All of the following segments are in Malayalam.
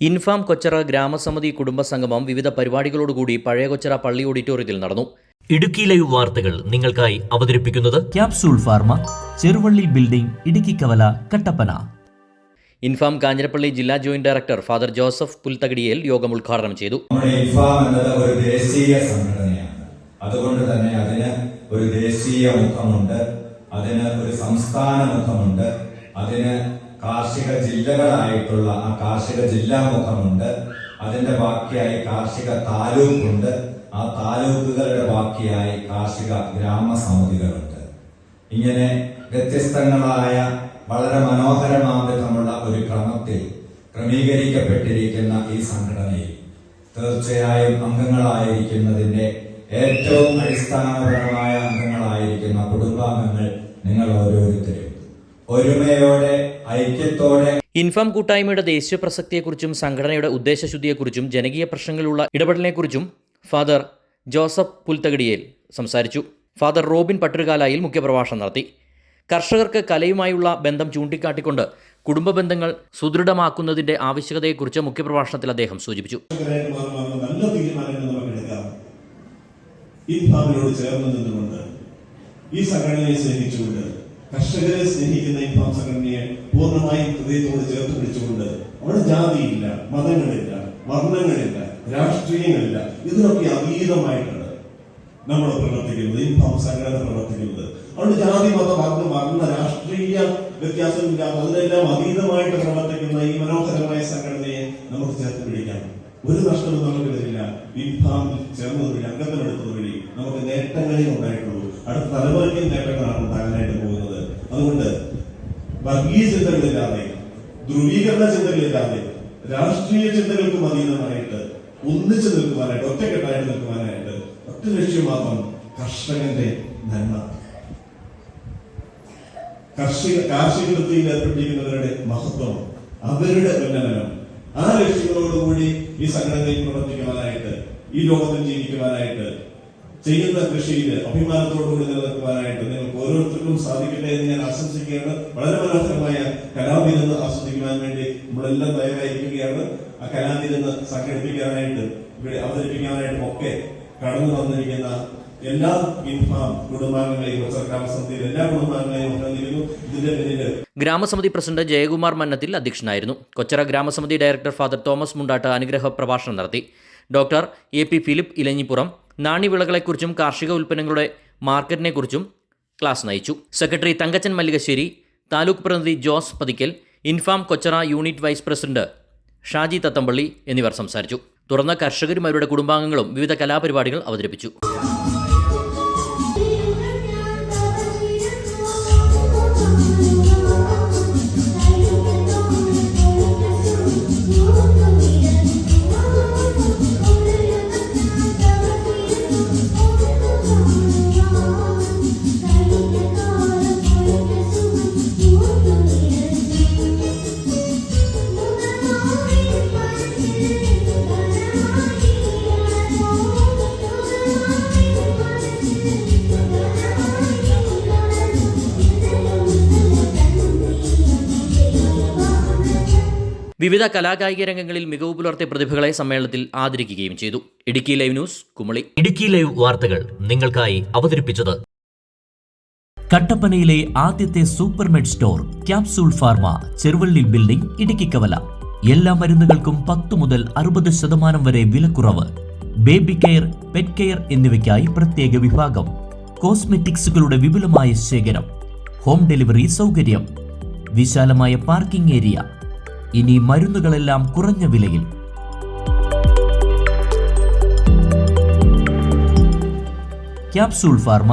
ഇൻഫാം കൊച്ചറ ഗ്രാമസമിതി കുടുംബസംഗമം വിവിധ പരിപാടികളോടുകൂടി പഴയ കൊച്ചറ പള്ളി ഓഡിറ്റോറിയത്തിൽ നടന്നു. ഇടുക്കി ലൈവ് വാർത്തകൾ നിങ്ങൾക്കായി അവതരിപ്പിക്കുന്നത് capsule pharma, Cheruvally building, Idukki കവല, കട്ടപ്പന. ഇൻഫാം കാഞ്ഞിരപ്പള്ളി ജില്ലാ ജോയിന്റ് ഡയറക്ടർ ഫാദർ ജോസഫ് പുൽത്തകിടിയേൽ യോഗം ഉദ്ഘാടനം ചെയ്തു. ഇൻഫാം എന്നത് ഒരു ദേശീയ സംഘടനയാണ്. അതുകൊണ്ട് തന്നെ അതിന് ഒരു ദേശീയ മുഖമുണ്ട്, അതിന് ഒരു സംസ്ഥാന മുഖമുണ്ട്, അതിന് കാർഷിക ജില്ലകളായിട്ടുള്ള ആ കാർഷിക ജില്ലാ മുഖമുണ്ട്, അതിന്റെ ബാക്കിയായി കാർഷിക താലൂക്കുണ്ട്, ആ താലൂക്കുകളുടെ ബാക്കിയായി കാർഷിക ഗ്രാമസമിതികളുണ്ട്. ഇങ്ങനെ വ്യത്യസ്തങ്ങളായ വളരെ മനോഹരമാവിധമുള്ള ഒരു ക്രമത്തിൽ ക്രമീകരിക്കപ്പെട്ടിരിക്കുന്ന ഈ സംഘടനയിൽ തീർച്ചയായും അംഗങ്ങളായിരിക്കുന്നതിന്റെ ഏറ്റവും അടിസ്ഥാനപരമായ അംഗങ്ങളായിരിക്കുന്ന കുടുംബാംഗങ്ങൾ നിങ്ങൾ ഓരോരുത്തരും ഒരുമയോടെ ഐക്യത്തോടെ ഇൻഫാം കൂട്ടായ്മയുടെ ദേശീയ പ്രസക്തിയെക്കുറിച്ചും സംഘടനയുടെ ഉദ്ദേശശുദ്ധിയെക്കുറിച്ചും ജനകീയ പ്രശ്നങ്ങളിലുള്ള ഇടപെടലിനെക്കുറിച്ചും ഫാദർ ജോസഫ് പുൽത്തകിടിയേൽ സംസാരിച്ചു. ഫാദർ റോബിൻ പട്ടുകാലായിൽ മുഖ്യപ്രഭാഷണം നടത്തി. കർഷകർക്ക് കലയുമായുള്ള ബന്ധം ചൂണ്ടിക്കാട്ടിക്കൊണ്ട് കുടുംബ ബന്ധങ്ങൾ സുദൃഢമാക്കുന്നതിന്റെ ആവശ്യകതയെക്കുറിച്ച് മുഖ്യപ്രഭാഷണത്തിൽ അദ്ദേഹം സൂചിപ്പിച്ചു. നല്ല തീരുമാനങ്ങൾ നമുക്ക് എടുക്കാം. ഇൻഫാമിനോട് ചേർന്ന് നിന്നുകൊണ്ട് ഈ സംഘടനയെ സ്നേഹിച്ചുകൊണ്ട് കർഷകരെ സ്നേഹിക്കുന്ന ഇൻഫാം സംഘടനയെ പൂർണ്ണമായും ഹൃദയത്തോട് ചേർത്ത് പിടിച്ചുകൊണ്ട് അവിടെ ജാതിയില്ല, മതങ്ങളില്ല, വർണ്ണങ്ങളില്ല, രാഷ്ട്രീയങ്ങളില്ല, ഇതിനൊക്കെ അതീതമായിട്ടാണ് നമ്മൾ പ്രവർത്തിക്കുന്നത്. ഇൻഫാം സംഘടന പ്രവർത്തിക്കുന്നത് അവിടെ ജാതി, മത, വർണ്ണ രാഷ്ട്രീയ വ്യത്യാസമില്ലാതെ അതിനെല്ലാം അതീതമായിട്ട് പ്രവർത്തിക്കുന്ന ഈ മനോഹരമായ സംഘടനയെ നമുക്ക് ചേർത്ത് പിടിക്കാം. ഒരു നഷ്ടവും നമുക്ക് വരില്ല. ഇൻഫാമിൽ ചേർന്നത് വഴി, അംഗത്തിനെടുത്തത് വഴി നമുക്ക് നേട്ടങ്ങളെ ഉണ്ടായിട്ടുള്ളൂ. അടുത്ത തലമുറയ്ക്കും നേട്ടങ്ങളാണ് ഉണ്ടാകാനായിട്ട് പോകുന്നത്. അതുകൊണ്ട് വർഗീയ ചിന്തകളില്ലാതെ, ധ്രുവീകരണ ചിന്തകളില്ലാതെ, രാഷ്ട്രീയ ചിന്തകൾക്കും അതീതമായിട്ട് ഒന്നിച്ചു നിൽക്കുവാനായിട്ട്, ഒറ്റക്കെട്ടായിട്ട് നിൽക്കുവാനായിട്ട് ഒറ്റ ലക്ഷ്യം മാത്രം, കർഷകന്റെ നന്മ, കാർഷിക വൃത്തിയിൽ ഏർപ്പെട്ടിരിക്കുന്നവരുടെ മഹത്വം, അവരുടെ ഉന്നമനം, ആ ലക്ഷ്യങ്ങളോടുകൂടി ഈ സംഘടനയിൽ പ്രവർത്തിക്കുവാനായിട്ട്, ഈ ലോകത്തിൽ ജീവിക്കുവാനായിട്ട്, ചെയ്യുന്ന കൃഷിയിൽ അഭിമാനത്തോടുകൂടി നിലനിൽക്കുവാനായിട്ട് നിങ്ങൾക്ക് ഓരോരുത്തർക്കും സാധിക്കട്ടെ എന്ന് ഞാൻ ആശംസിക്കുകയാണ്. വളരെ മനോഹരമായ കലാവിരുന്ന് ആസ്വദിക്കുവാൻ വേണ്ടി നമ്മളെല്ലാം തയ്യാറായിരിക്കുകയാണ്. ആ കലാവിരുന്ന് സംഘടിപ്പിക്കാനായിട്ട്, ഇവിടെ അവതരിപ്പിക്കാനായിട്ടും ഒക്കെ കടന്നു വന്നിരിക്കുന്ന എല്ലാ ഇൻഫാം കുടുംബാംഗങ്ങളെയും, ഗ്രാമസമിതിയിലെ എല്ലാ കുടുംബാംഗങ്ങളെയും അഭിനന്ദിക്കുന്നു. ഇതിന്റെ പിന്നിൽ ഗ്രാമസമിതി പ്രസിഡന്റ് ജയകുമാർ മന്നത്തിൽ അധ്യക്ഷനായിരുന്നു. കൊച്ചറ ഗ്രാമസമിതി ഡയറക്ടർ ഫാദർ തോമസ് മുണ്ടാട്ട് അനുഗ്രഹ പ്രഭാഷണം നടത്തി. Doctor A P. ഫിലിപ്പ് ഇലഞ്ഞിപ്പുറം നാണ്യവിളകളെക്കുറിച്ചും കാർഷിക ഉൽപ്പന്നങ്ങളുടെ മാർക്കറ്റിനെക്കുറിച്ചും ക്ലാസ് നയിച്ചു. സെക്രട്ടറി തങ്കച്ചൻ മല്ലികശ്ശേരി, താലൂക്ക് പ്രതിനിധി Jose Pathikkal, Infam Kochara unit vice president Shaji Thathampally എന്നിവർ സംസാരിച്ചു. തുടർന്ന് കർഷകരും അവരുടെ കുടുംബാംഗങ്ങളും വിവിധ കലാപരിപാടികൾ അവതരിപ്പിച്ചു. വിവിധ കലാകായിക രംഗങ്ങളിൽ മികവ് പുലർത്തിയ പ്രതിഭകളെ സമ്മേളനത്തിൽ ആദരിക്കുകയും ചെയ്തു. Idukki live news, Kumily. Idukki live വാർത്തകൾ നിങ്ങൾക്കായി അവതരിപ്പിച്ചത് കട്ടപ്പനയിലെ ആദ്യത്തെ supermed store capsule pharma, Cheruvally building, Idukki കവല. എല്ലാ മരുന്നുകൾക്കും 10 മുതൽ 60% വരെ വിലക്കുറവ്. ബേബി കെയർ, പെറ്റ് കെയർ എന്നിവയ്ക്കായി പ്രത്യേക വിഭാഗം. കോസ്മെറ്റിക്സുകളുടെ വിപുലമായ ശേഖരം. ഹോം ഡെലിവറി സൗകര്യം. വിശാലമായ പാർക്കിംഗ് ഏരിയ. ഇനി മരുന്നുകളെല്ലാം കുറഞ്ഞ വിലയിൽ. Capsule pharma,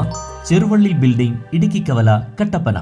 Cheruvally building, Idukki കവല, കട്ടപ്പന.